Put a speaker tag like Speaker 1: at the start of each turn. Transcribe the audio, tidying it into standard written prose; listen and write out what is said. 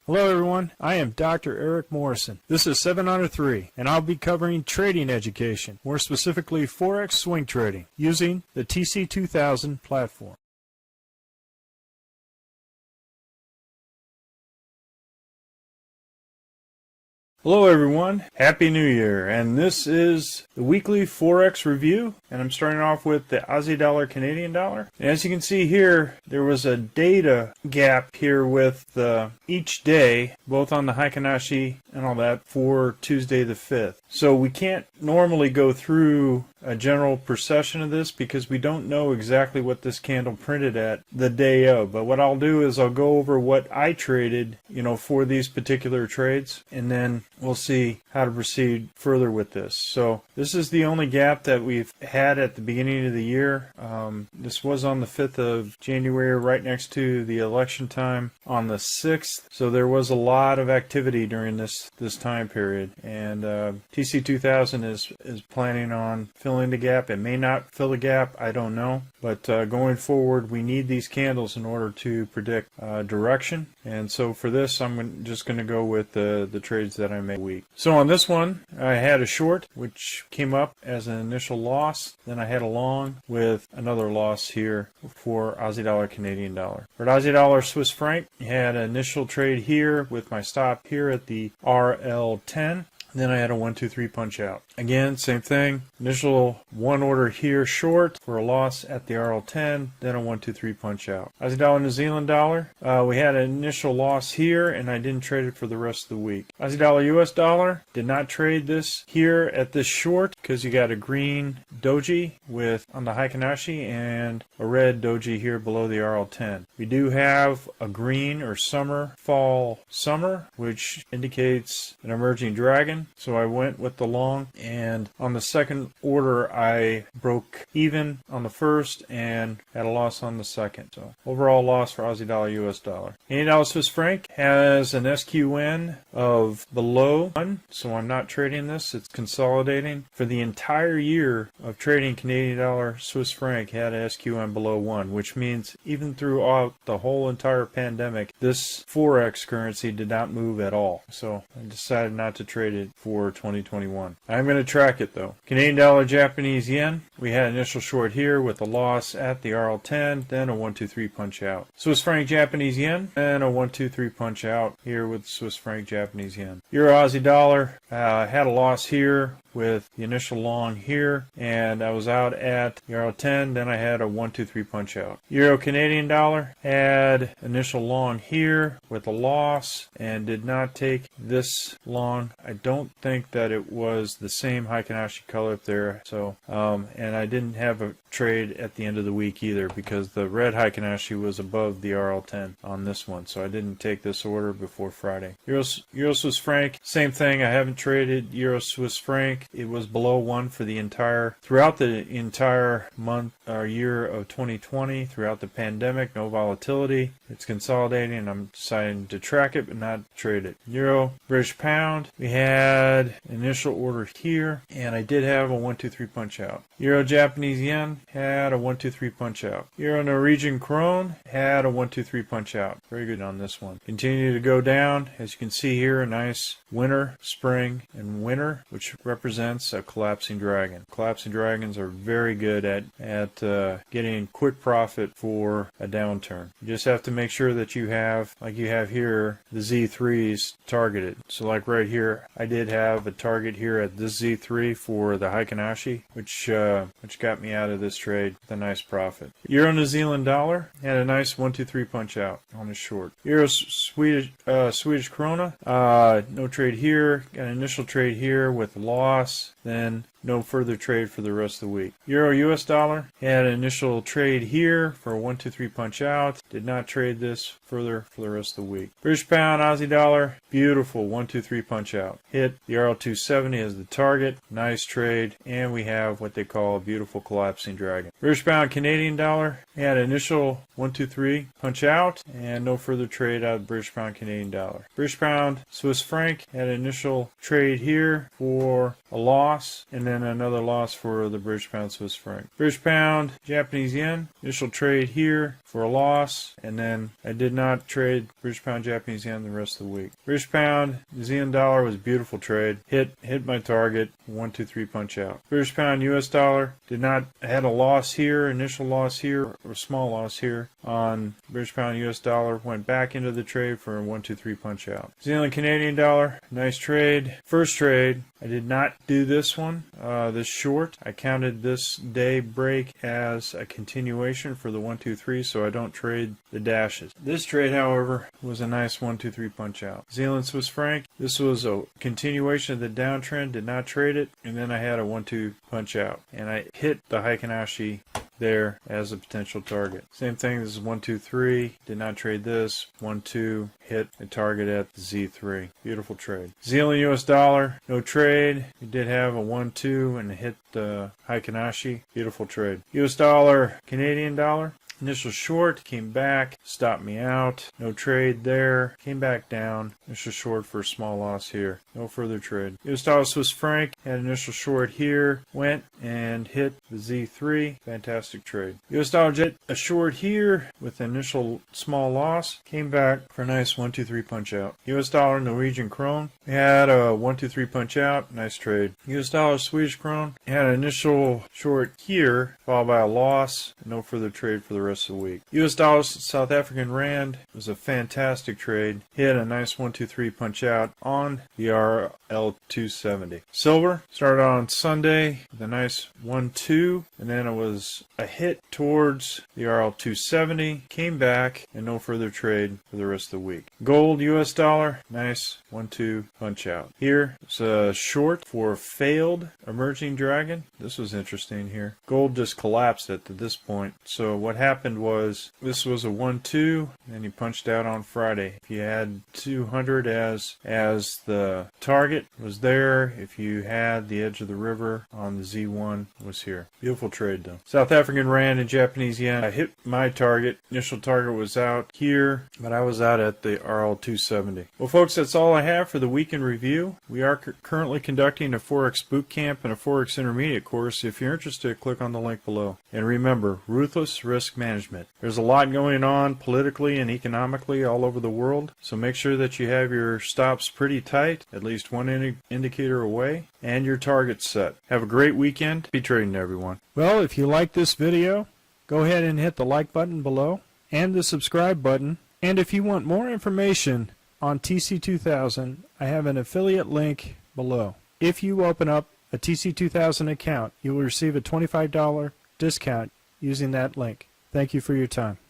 Speaker 1: Hello everyone, I am Dr. Eric Morrison. This is 7 Under 3, and I'll be covering trading education, more specifically Forex swing trading, using the TC2000 platform. Hello everyone, Happy New Year, and this is the weekly Forex review, and I'm starting off with the Aussie dollar, Canadian dollar. And as you can see here, there was a data gap here with each day, both on the Heikin-Ashi and all that, for Tuesday the 5th. So we can't normally go through a general procession of this because we don't know exactly what this candle printed at the day of. But what I'll do is I'll go over what I traded, for these particular trades, and then we'll see how to proceed further with this. So this is the only gap that we've had at the beginning of the year. This was on the 5th of January, right next to the election time on the 6th. So there was a lot of activity during this time period, and TC2000 is planning on filling the gap. It may not fill the gap, I don't know, but going forward we need these candles in order to predict direction. And so for this I'm just going to go with the trades that I made a week. So on this one I had a short which came up as an initial loss, then I had a long with another loss here for Aussie dollar, Canadian dollar. For Aussie dollar, Swiss franc, I had an initial trade here with my stop here at the RL10. Then I had a 1, 2, 3 punch out. Again, same thing. Initial one order here short for a loss at the RL10, then a 1, 2, 3 punch out. Aussie dollar, New Zealand dollar. We had an initial loss here, and I didn't trade it for the rest of the week. Aussie dollar, US dollar. Did not trade this here at this short because you got a green doji with on the Heikin-Ashi and a red doji here below the RL10. We do have a green or fall summer, which indicates an emerging dragon. So I went with the long, and on the second order I broke even on the first and had a loss on the second. So overall loss for Aussie dollar, US dollar. Canadian dollar, Swiss franc has an SQN of below 1, so I'm not trading this. It's consolidating. For the entire year of trading Canadian dollar, Swiss franc had an SQN below 1, which means even throughout the whole entire pandemic, this Forex currency did not move at all. So I decided not to trade it for 2021. I'm going to track it though. Canadian dollar, Japanese yen. We had an initial short here with a loss at the RL10, then a 1, 2, 3 punch out. Swiss franc, Japanese yen, and a 1, 2, 3 punch out here with Swiss franc, Japanese yen. Euro, Aussie dollar, had a loss here with the initial long here, and I was out at Euro 10, then I had a 1, 2, 3 punch out. Euro, Canadian dollar, had initial long here with a loss and did not take this long. I don't think that it was the same Heikin-Ashi color up there, so and I didn't have a trade at the end of the week either because the red Heikin-Ashi was above the RL10 on this one, so I didn't take this order before Friday. Euro Swiss franc, same thing. I haven't traded Euro Swiss franc. It was below 1 for throughout the entire month or year of 2020, throughout the pandemic. No volatility. It's consolidating, and I'm deciding to track it but not trade it. Euro, British pound, we had initial order here, and I did have a 1, 2, 3 punch out. Euro, Japanese yen, had a 1, 2, 3 punch out. Euro, Norwegian krone, had a 1, 2, 3 punch out. Very good on this one. Continue to go down. As you can see here, a nice winter, spring, and winter, which represents a collapsing dragon. Collapsing dragons are very good at getting quick profit for a downturn. You just have to make sure that you have, like you have here, the Z3s targeted. So like right here, I did have a target here at this Z3 for the Heikin-Ashi, which got me out of this trade with a nice profit. Euro, New Zealand dollar, had a nice 1, 2, 3 punch out on the short. Euro, Swedish krona, no trade here. Got an initial trade here with a loss, then no further trade for the rest of the week. Euro, US dollar, had an initial trade here for a 1, 2, 3 punch out. Did not trade this further for the rest of the week. British pound, Aussie dollar, beautiful 1, 2, 3 punch out. Hit the RL270 as the target. Nice trade, and we have what they call a beautiful collapsing dragon. British pound, Canadian dollar, had an initial 1, 2, 3 punch out, and no further trade out of British pound, Canadian dollar. British pound, Swiss franc, had an initial trade here for a loss, and then then another loss for the British pound Swiss franc. British pound Japanese yen, initial trade here for a loss, and then I did not trade British pound Japanese yen the rest of the week. British pound New Zealand dollar was a beautiful trade. Hit my target, 1, 2, 3 punch out. British pound US dollar had a loss here, initial loss here, or small loss here on British pound US dollar. Went back into the trade for a 1, 2, 3 punch out. New Zealand Canadian dollar, nice trade. First trade, I did not do this one, this short. I counted this day break as a continuation for the 1, 2, 3, so I don't trade the dashes. This trade, however, was a nice 1, 2, 3 punch out. New Zealand Swiss franc, this was a continuation of the downtrend, did not trade it, and then I had a 1, 2 punch out. And I hit the Heikinashi there as a potential target. Same thing, this is 1, 2, 3, did not trade this, 1, 2, hit a target at the Z3. Beautiful trade. Zealand US dollar, no trade. We did have a 1, 2 and hit the Heikinashi. Beautiful trade. US dollar, Canadian dollar. Initial short, came back, stopped me out. No trade there. Came back down. Initial short for a small loss here. No further trade. US dollar Swiss franc, had initial short here. Went and hit the Z3. Fantastic trade. US dollar jet, a short here with initial small loss. Came back for a nice 1, 2, 3 punch out. US dollar Norwegian krone, we had a 1, 2, 3 punch out. Nice trade. US dollar Swedish krone, had an initial short here, followed by a loss. No further trade for the rest of the week. US dollar South African rand was a fantastic trade. Hit a nice 1, 2, 3 punch out on the RL270. Silver started on Sunday with a nice 1, 2, and then it was a hit towards the RL270, came back, and no further trade for the rest of the week. Gold US dollar, nice 1, 2 punch out. Here it's a short for failed emerging dragon. This was interesting here. Gold just collapsed at this point. So what happened was this was a 1, 2, and he punched out on Friday. If you had 200 as the target was there, if you had the edge of the river on the Z1 was here. Beautiful trade though. South African rand and Japanese yen, I hit my target. Initial target was out here, but I was out at the RL270. Well folks, that's all I have for the weekend review. We are currently conducting a Forex boot camp and a Forex intermediate course. If you're interested, click on the link below. And remember, ruthless risk management. There's a lot going on politically and economically all over the world, so make sure that you have your stops pretty tight, at least one indicator away, and your targets set. Have a great weekend. Be trading, everyone. Well, if you like this video, go ahead and hit the like button below and the subscribe button. And if you want more information on TC2000, I have an affiliate link below. If you open up a TC2000 account, you will receive a $25 discount using that link. Thank you for your time.